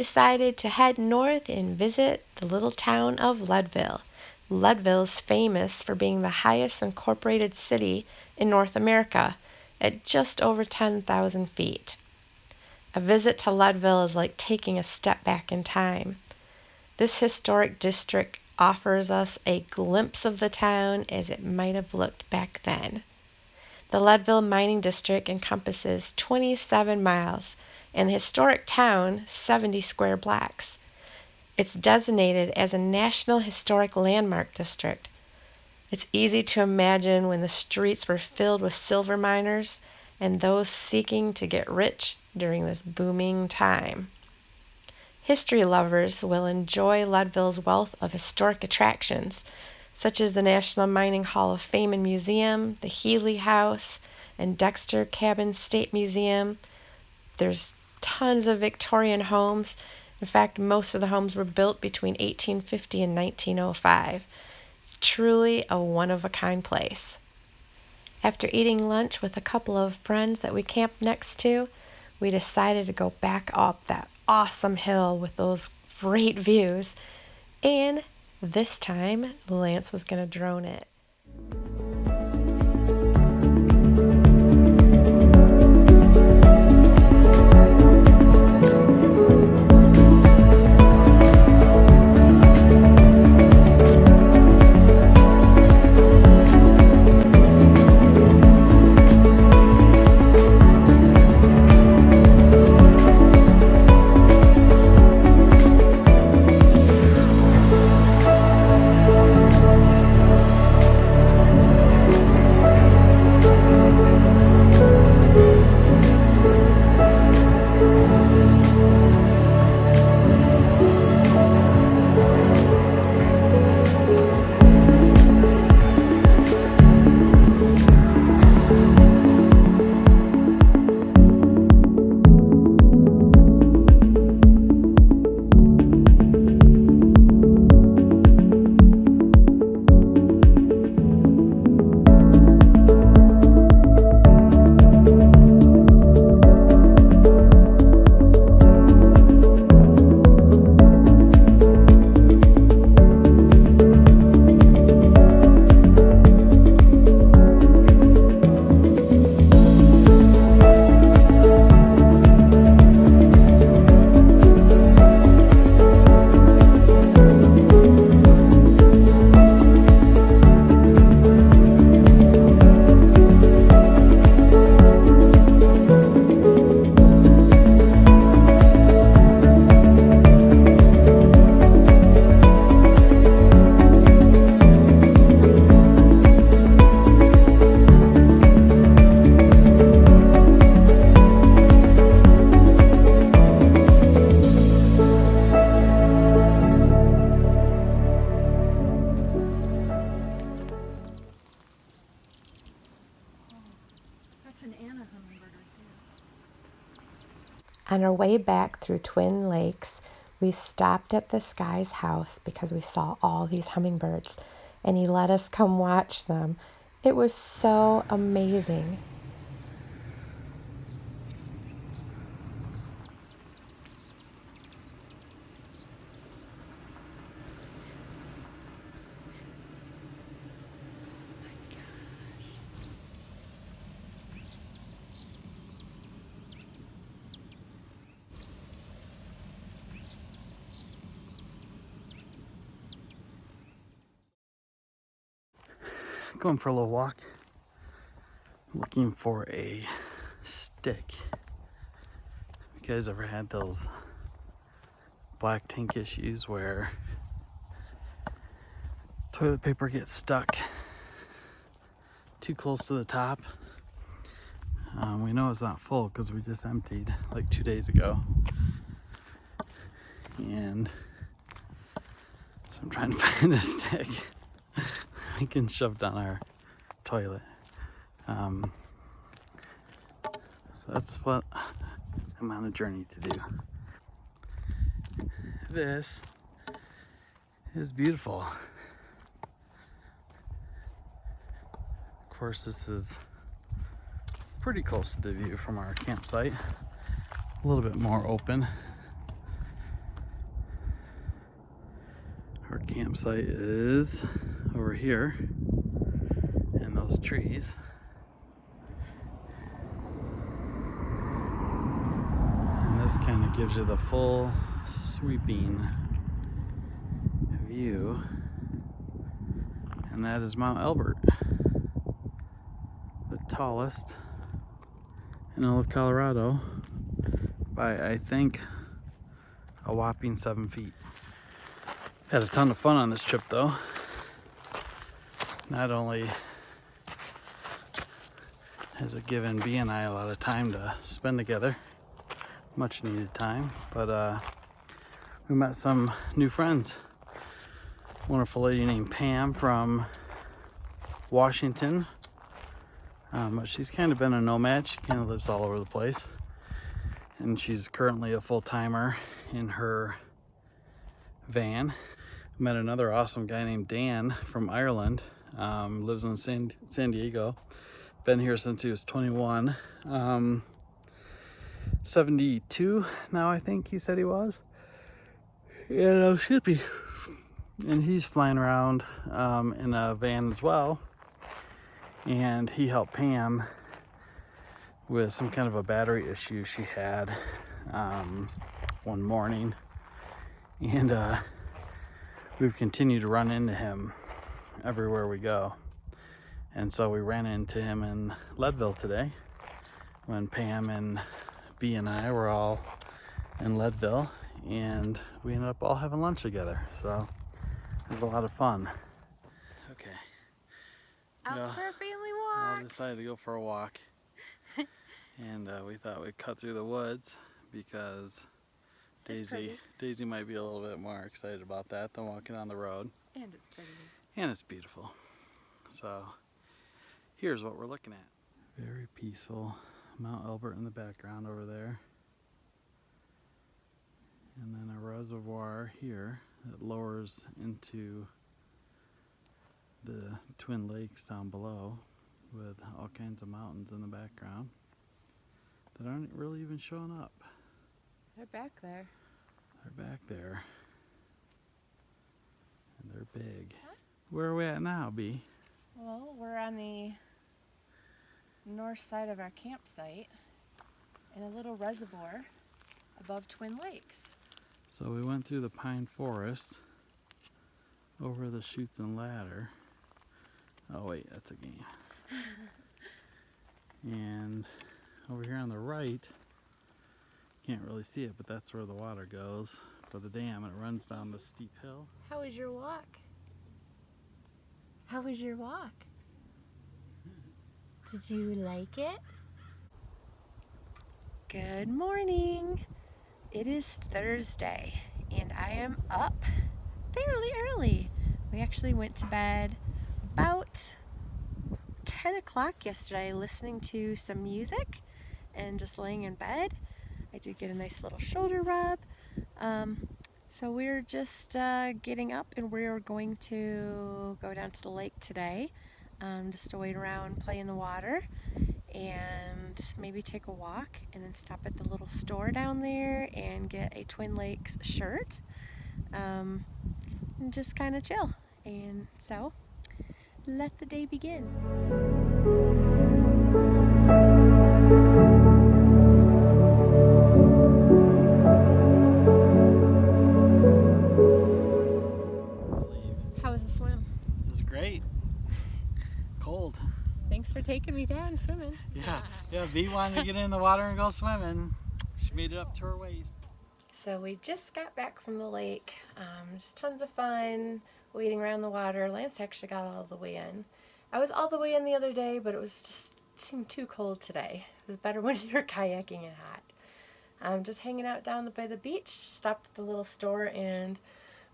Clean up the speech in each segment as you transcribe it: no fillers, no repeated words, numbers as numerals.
decided to head north and visit the little town of Leadville. Leadville is famous for being the highest incorporated city in North America at just over 10,000 feet. A visit to Leadville is like taking a step back in time. This historic district offers us a glimpse of the town as it might have looked back then. The Leadville Mining District encompasses 27 miles and the historic town 70 square blocks. It's designated as a National Historic Landmark District. It's easy to imagine when the streets were filled with silver miners and those seeking to get rich during this booming time. History lovers will enjoy Leadville's wealth of historic attractions, such as the National Mining Hall of Fame and Museum, the Healy House, and Dexter Cabin State Museum. There's tons of Victorian homes. In fact, most of the homes were built between 1850 and 1905. Truly a one-of-a-kind place. After eating lunch with a couple of friends that we camped next to, we decided to go back up that awesome hill with those great views, and this time Lance was going to drone it. On our way back through Twin Lakes, we stopped at this guy's house because we saw all these hummingbirds, and he let us come watch them. It was so amazing. Going for a little walk, looking for a stick. You guys ever had those black tank issues where toilet paper gets stuck too close to the top? We know it's not full because we just emptied like 2 days ago, and so I'm trying to find a stick we can shove down our toilet. So that's what I'm on a journey to do. This is beautiful. Of course, this is pretty close to the view from our campsite. A little bit more open. Our campsite is over here in those trees. And this kind of gives you the full sweeping view. And that is Mount Elbert, the tallest in all of Colorado by, I think, a whopping 7 feet. Had a ton of fun on this trip though. Not only has it given B and I a lot of time to spend together, much needed time, but we met some new friends. A wonderful lady named Pam from Washington. She's kind of been a nomad. She kind of lives all over the place. And she's currently a full-timer in her van. Met another awesome guy named Dan from Ireland. Lives in San Diego. Been here since he was 21. 72 now, I think he said he was. Should be. And he's flying around in a van as well. And he helped Pam with some kind of a battery issue she had one morning. And we've continued to run into him everywhere we go. And so we ran into him in Leadville today when Pam and B and I were all in Leadville, and we ended up all having lunch together. So it was a lot of fun. Okay. Out for a family We walk. all decided to go for a walk. And we thought we'd cut through the woods because Daisy might be a little bit more excited about that than walking on the road. And it's pretty. And it's beautiful. So here's what we're looking at. Very peaceful. Mount Elbert in the background over there. And then a reservoir here that lowers into the Twin Lakes down below with all kinds of mountains in the background that aren't really even showing up. They're back there. They're back there. And they're big. Huh? Where are we at now, B? Well, we're on the north side of our campsite in a little reservoir above Twin Lakes. So we went through the pine forest over the chutes and ladder. Oh wait, that's a game. And over here on the right, can't really see it, but that's where the water goes for the dam, and it runs down the steep hill. How was your walk? How was your walk? Did you like it? Good morning. It is Thursday and I am up fairly early. We actually went to bed about 10 o'clock yesterday listening to some music and just laying in bed. I did get a nice little shoulder rub. So we're just getting up and we're going to go down to the lake today just to wait around, play in the water, and maybe take a walk and then stop at the little store down there and get a Twin Lakes shirt and just kind of chill. And so let the day begin. How was the swim? It was great. Cold. Thanks for taking me down swimming. Yeah, B wanted to get in the water and go swimming. She made it up to her waist. So we just got back from the lake. Just tons of fun, wading around the water. Lance actually got all the way in. I was all the way in the other day, but it seemed too cold today. It was better when you're kayaking and hot. Just hanging out down by the beach, stopped at the little store, and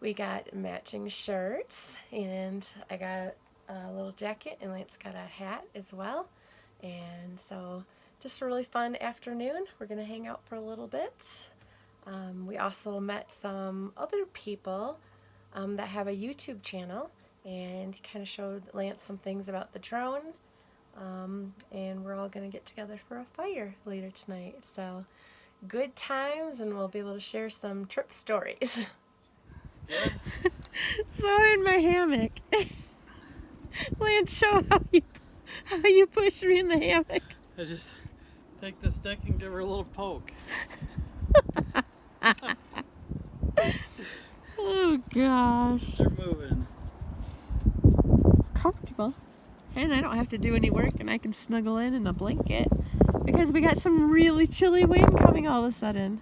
we got matching shirts, and I got a little jacket, and Lance got a hat as well. And so just a really fun afternoon. We're going to hang out for a little bit. We also met some other people that have a YouTube channel and kind of showed Lance some things about the drone. And we're all going to get together for a fire later tonight. So good times, and we'll be able to share some trip stories. Good. So I'm in my hammock. Lance, show how you push me in the hammock. I just take the stick and give her a little poke. Oh gosh. They're moving. Comfortable. And I don't have to do any work, and I can snuggle in a blanket because we got some really chilly wind coming all of a sudden.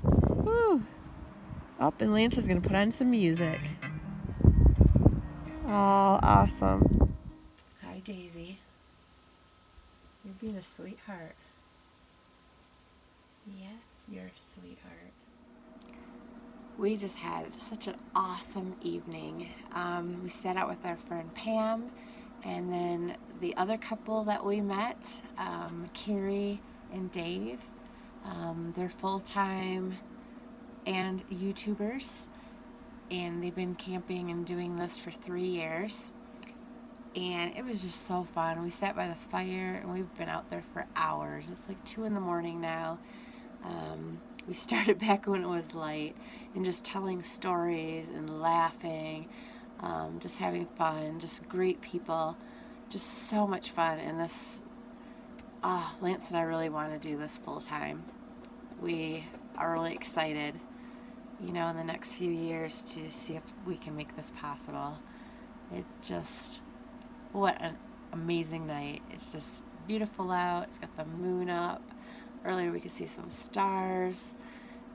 Woo. Oh, and Lance is going to put on some music. Oh, awesome. Hi, Daisy. You're being a sweetheart. Yes, you're a sweetheart. We just had such an awesome evening. We sat out with our friend Pam, and then the other couple that we met, Carrie and Dave. They're full-time and YouTubers, and they've been camping and doing this for 3 years. And it was just so fun. We sat by the fire, and we've been out there for hours. It's like 2 in the morning now. We started back when it was light, and just telling stories and laughing, just having fun, just great people, just so much fun. And this, Lance and I really want to do this full time. We are really excited, in the next few years to see if we can make this possible. It's just, what an amazing night. It's just beautiful out. It's got the moon up. Earlier we could see some stars,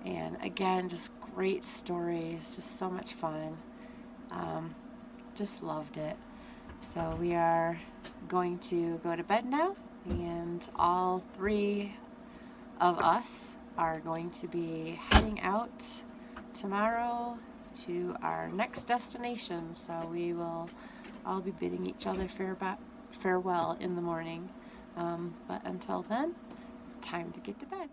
and again, just great stories, just so much fun. Just loved it. So we are going to go to bed now, and all 3 of us are going to be heading out tomorrow to our next destination. So we will all be bidding each other farewell in the morning. But until then, it's time to get to bed.